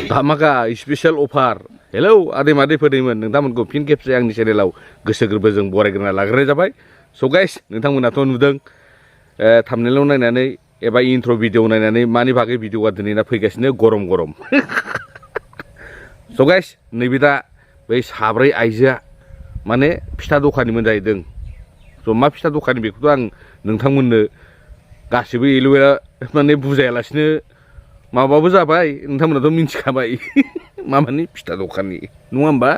Dhamaka special offer. Hello, adik-adik pedimon, nontonku pin capture yang di channel goso gorbejong baraयग्रोना लाग्रोनाय जाबाय. So guys, नोंथांमोनाथ' नुदों thumbnail नायनानै एबा intro video नायनानै मानि बागै भिडिअआ दिनैना फैगासिनो गरम. So guys, नैबे दा बै साब्रै आइजोआ माने फिथा दखानिमोन जाहैदों. So मा फिथा दखानि बेखौथ' आं नोंथांमोननो गासिबो एलुवेला माने बुजायालासिनो माबाबो जाबाय नोंथांमोनाथ' मिन्थिखाबाय मामानि फिथा दखानि नङा होमबा.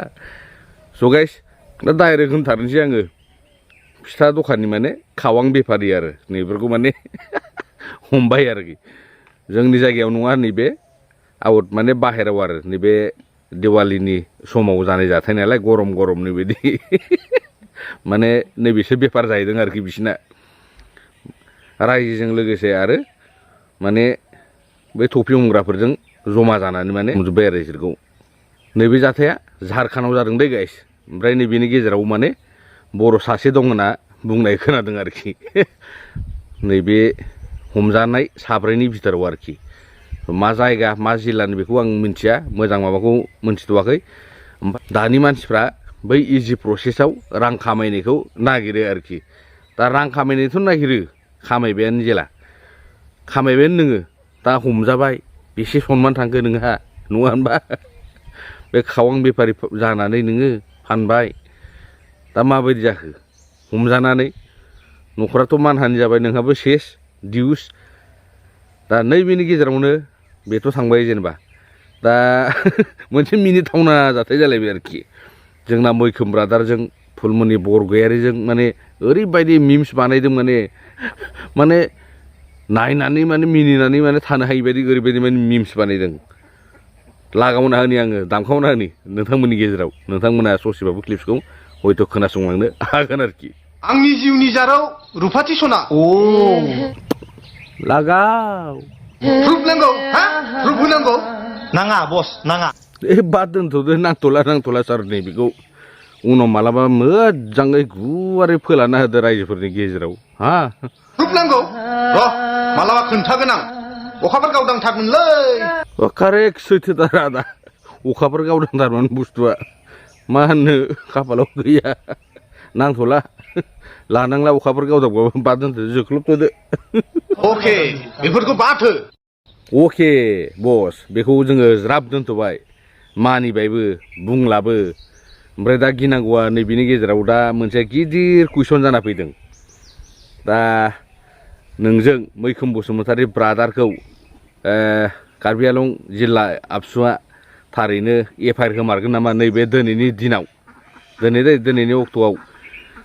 So guys, दा डाइरेक्ट होनथारनोसै आङो फिथा दखानि माने खावां बेफारि आरो नैफोरखौ माने हमबाय आरोखि जोंनि जायगायाव नङा नैबे आउट माने बाहेराव आरो नैबे दिवालीनि समाव जानाय जाथाय नालाय गरम नैबायदि माने नैबेसो बेफार जाहैदों आरोखि बिसिना रायजोजों लोगोसे आरो माने बै थफि हमग्राफोरजों जमा जानानै माने हमजोब्बाय आरो बिसोरखौ. नैबे जाथाया झारखान्डआव जादों दै गाइस. ओमफ्राय नैबेनि गेजेराव माने बर' सासे दं होनना बुंनाय खोनादों आरोखि नैबे हमजानाय साब्रैनि भितराव आरोखि. मा जायगा मा जिल्लानि बेखौ आं मिन्थिया मोजां माबाखौ मोनथिथ'वाखै. दानि मानसिफ्रा बै इजि प्रसेसआव रां खामायनायखौ नागिरो आरोखि. दा रां खामायनायथ' नागिरो खामायबायानो जेला खामायबायानो नोङो दा हमजाबाय बेसे सनमान थांखो नोंहा नङा होनबा. बे खावां बेफारि जानानै नोङो फानबाय दा माबायदि जाखो हमजानानै न'खराथ' मानहानि जाबाय नोंहाबो सेस डिउस. दा नैबेनि गेजेरावनो बेथ' थांबाय जेनेबा दा मोनसे मिनिथावना जाथाय जालायबाय आरोखि जोंना मैखोम ब्रादारजों फुलमनि बरगयारिजों माने ओरैबायदि मिम्स बानायदों माने नायनानै माने मिनिनानै माने थानो हायि बायदि ओरैबायदि माने मिम्स बानायदों. लागावना होनि आङो दामखावना होनि नोंथांमोननि गेजेराव नोंथांमोना ससेबाबो क्लिप्सखौ हयथ' खोनासंलांनो हागोन आरोखि. आंनि जिउनि जाराव रुफाथि सना लागाव प्रुफ नांगौ हा प्रुफ होनांगौ नाङा बस नाङा. बाद दोनथ'दो नांथ'ला सार नै बेखौ उनाव मालाबा मोजाङै गुवारै फोलाना होदो रायजोफोरनि गेजेराव हा. प्रुफ नांगौ र' मालाबा खोन्थागोन आं अखाफोर गावदांथारमोनलै. कारेक्ट सैथोथार आदा अखाफोर गावदांथारमोन बुस्थुआ मा होननो खाफालाव गैया नांथ'ला लानांला अखाफोर गावदांबाबो बाद दोनथ'दो जोख्लोबथ'दो. अके बेफोरखौ बाथो. अके बस बेखौ जोङो ज्राब दोनथ'बाय मानिबायबो बुंलाबो. ओमफ्राय दा गिनांगौआ नैबेनि गेजेराव दा मोनसे गिदिर कुइसन जाना फैदों. दा नोंजों मैखोम बसुमतारी ब्रादारखौ कार्बि आलं जिल्ला आबसुआ थारैनो एफआइआर होमारगोन नामा नैबे दिनैनि दिनाव दिनैनि अक्ट'आव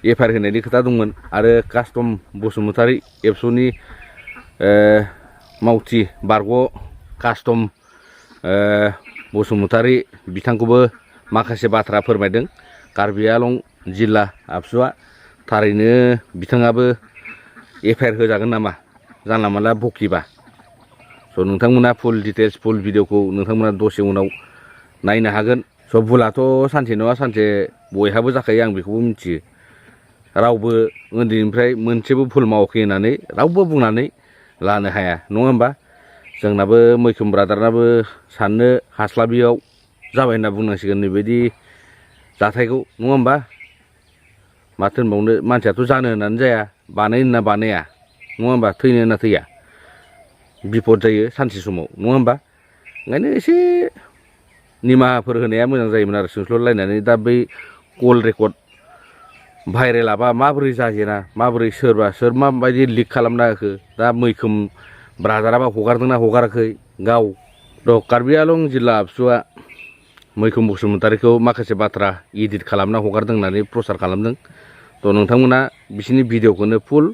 एफआइआर होनायनि खोथा दंमोन. आरो कास्टम बसुमतारी एबसुनि मावथि बारग' कास्टम बसुमतारी बिथांखौबो माखासे बाथ्रा फोरमायदों कार्बि आलं जिल्ला आबसुआ. थारैनो बिथाङाबो एफआइआर होजागोन नामा जानला मानला बकिबा. स' नोंथांमोना फुल डिटेल्स फुल भिडिअखौ नोंथांमोना दसे उनाव नायनो हागोन. स' भुलाथ' सानसे नङा सानसे बयहाबो जाखायो आं बेखौबो मिथियो. रावबो उन्दैनिफ्राय मोनसेबो भुल मावाखै होननानै रावबो बुंनानै लानो हाया नङा होमबा. जोंनाबो मैखोम ब्रादारनाबो साननो हास्लाबियाव जाबाय होनना बुंनांसिगोन नैबायदि जाथायखौ नङा होमबा. माथो होनबावनो मानसियाथ' जानो होननानै जाया बानाय होनना बानाया नङा होमबा. थैनो होनना थैया बिपद जायो सानसे समाव नङा होमबा. ओंखायनो एसे निमाहाफोर होनाया मोजां जायोमोन आरो सोंस्ल'लायनानै. दा बै कल रेकर्ड भाइरेलाबा माबोरै जाजेना माबोरै सोर माबायदि लिक खालामना होखो दा मैखोम ब्रादाराबा हगारदोंना हगाराखै गाव. र' कार्बि आलं जिल्ला आबसुआ मैखोम बसुमतारीखौ माखासे बाथ्रा इडिट खालामना हगारदों होननानै प्रसार खालामदों. थ' नोंथांमोना बिसिनि भिडिअखौनो फुल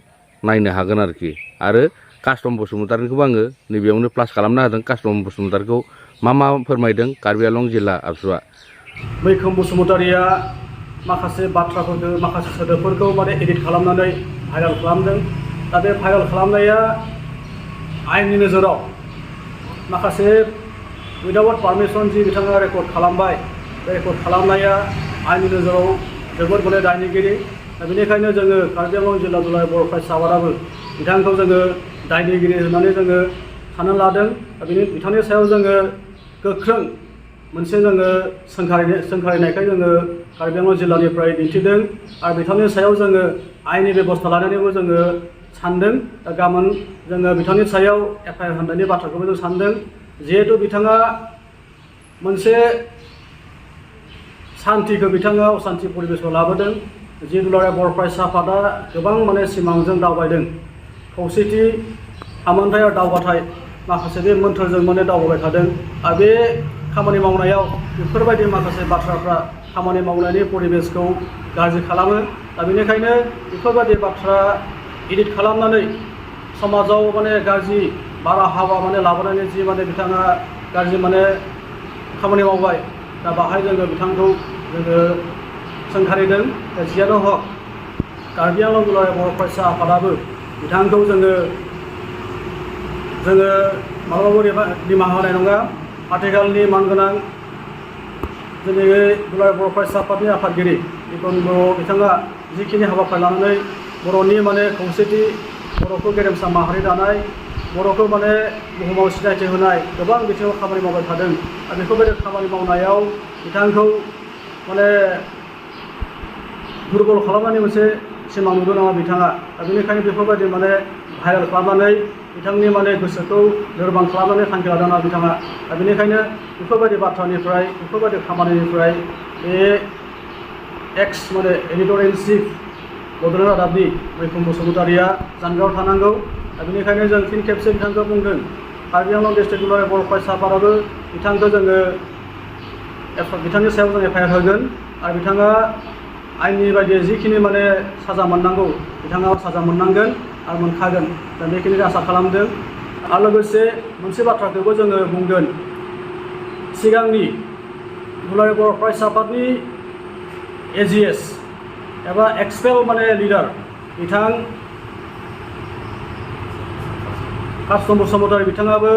नायनो हागोन आरोखि. आरो कास्टम बसुमतारीखौबो आङो नैबेयावनो प्लास खालामना होदों. कास्टम बसुमतारीखौ मा फोरमायदों कार्बि आलं जिल्ला आबसुआ. मैखोम बसुमतारीया माखासे बाथ्राफोरखौ माखासे सोदोबफोरखौ माने एडिट खालामनानै भाइराल खालामदों. दा बे भाइराल खालामनाया आयेननि नोजोराव माखासे उइदाउट पारमिसन जि बिथाङा रेकर्ड खालामबाय बे रेकर्ड खालामनाया आयेननि नोजोराव जोबोद दायनिगिरि. दा बेनिखायनो जोङो कार्बि आलं जिल्ला दुलाराय बर' फरायसा आफादाबो बिथांखौ जोङो दायनिगिरि होननानै जोङो सानना लादों। दा बिथांनि सायाव जोङो गोख्रों मोनसे जोङो सोंखारिनायखाय जोङो कार्बि आंलं जिल्लानिफ्राय दिन्थिदों आरो बिथांनि सायाव जोङो आयेननि बेबस्था लानानैबो जोङो सानदों। दा गाबोन जोङो बिथांनि सायाव एफआइआर होनायनि बाथ्राखौबो जों सानदों। जिहेतु बिथाङा मोनसे सान्थिखौ बिथाङा असान्थि परिबेसआव लाबोदों। जि दुलाराय बर' फरायसा आफादा गोबां माने सिमांजों दावबायदों। खौसेथि आमोनथाय आरो दावगाथाय माखासे बे मोन्थोरजों माने दावबायबाय थादों आरो बे खामानि मावनायाव बेफोरबायदि माखासे बाथ्राफ्रा खामानि मावनायनि परिबेसखौ गाज्रि खालामो। दा बेनिखायनो बेफोरबायदि बाथ्रा एडिट खालामनानै समाजाव माने गाज्रि बारहावा माने लाबोनानै जि माने बिथाङा गाज्रि माने खामानि मावबाय। दा बाहाय जोङो बिथांखौ जोङो सोंखारिदों। जियानो हक कार्बि आंलं दुलाराय बर' फरायसा आफादाबो बिथांखौ जोङो माब्लाबाबो निमाहा होनाय नङा। आथिखालनि मानगोनां जोंनि दुलाराय बर' फरायसा आफादनि आफादगिरि निपन बर' बिथाङा जिखिनि हाबाफारि लानानै बर'नि माने खौसेथि, बर'खौ गेरेमसा माहारि दानाय, बर'खौ माने बुहुमाव सिनायथि होनाय गोबां बिथिङाव खामानि मावबाय थादों। आरो बेफोरबायदि खामानि मावनायाव बिथांखौ माने दुरबल खालामनायनि मोनसे सिमां नुदों नामा बिथाङा। दा बेनिखायनो बेफोरबायदि माने भाइरेल खालामनानै बिथांनि माने गोसोखौ लोरबां खालामनानै थांखि लादों नामा बिथाङा। दा बेनिखायनो बेफोरबायदि बाथ्रानिफ्राय, बेफोरबायदि खामानिनिफ्राय बे एक्स माने एडिटर इन चिफ बड'लेण्ड रादाबनि मैखुन बसुमतारिया जानगाराव थानांगौ। दा बेनिखायनो जों फिन खेबसे बिथांखौ बुंदों। कार्बि आंलं डिस्ट्रिक्ट दुलाराय बर' फरायसा आफादाबो बिथांखौ जोङो बिथांनि सायाव जों एफआइआर होगोन आरो बिथाङा आयेननि बायदियै जिखिनि माने साजा मोननांगौ बिथाङा साजा मोननांगोन आरो मोनखागोन। दा बेखिनिखौ आसा खालामदों। आरो लोगोसे मोनसे बाथ्राखौबो जोङो बुंगोन। सिगांनि दुलाराय बर' फरायसा आफादनि एजिएस एबा एक्सपेल माने लिडार बिथां कासम बसुमतारी बिथाङाबो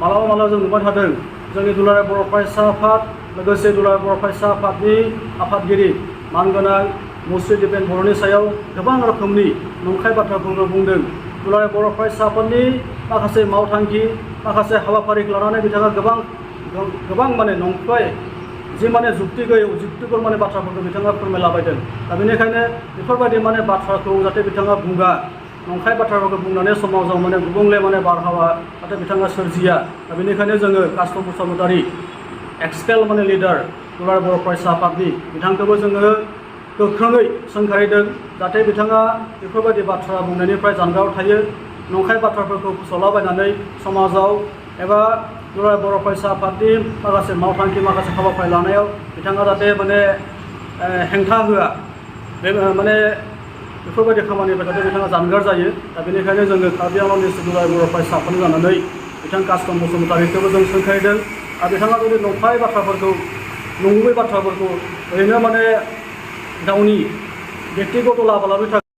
मालाबा जों नुबाय थादों। जोंनि दुलाराय बर' फरायसा आफाद लोगोसे दुलाराय बर' फरायसा आफादनि आफादगिरि मानगोनां मुस्रि दिपेन बर'नि सायाव गोबां रोखोमनि नंखाय बाथ्राफोरखौ बुंदों। दुलाराय बर' फरायसा आफादनि माखासे मावथांखि, माखासे हाबाफारिखौ लानानै बिथाङा गोबां माने नंखाय जि माने जुक्ति गैयै जुक्तिफोर माने बाथ्राफोरखौ बिथाङा फोरमायलाबायदों। दा बेनिखायनो बेफोरबायदि माने बाथ्राखौ जाहाथे बिथाङा बुङा, नंखाय बाथ्राफोरखौ बुंनानै समाजाव माने गुबुंले माने बारहावा जाहाथे बिथाङा सोरजिया। दा बेनिखायनो जोङो कासम बसुमतारी एक्सपेल माने लिडार दुलाराय बर' फरायसा आफादनि बिथांखौबो जोङो गोख्रोङै सोंखारिदों जाहाथे बिथाङा बेफोरबायदि बाथ्रा बुंनायनिफ्राय जानगाराव थायो। नंखाय बाथ्राफोरखौ फोसावलाबायनानै समाजाव एबा दुलाराय बर' फरायसा आफादनि माखासे मावथांखि, माखासे हाबाफारि लानायाव बिथाङा जाहाथे माने हेंथा होआ। बे माने बेफोरबायदि खामानिनिफ्राय जाहाथे बिथाङा जानगार जायो। दा बेनिखायनो जोङो कार्बि आंलं डिस्ट्रिक्ट दुलाराय बर' फरायसा आफादनि जानानै बिथां कासम बसुमतारीखौबो जों सोंखारिदों। आरो बिथाङा जुदि नंखाय बाथ्राफोरखौ, नंगुबै बाथ्राफोरखौ ओरैनो माने गावनि बेक्तिगत लाब लानो थाखाय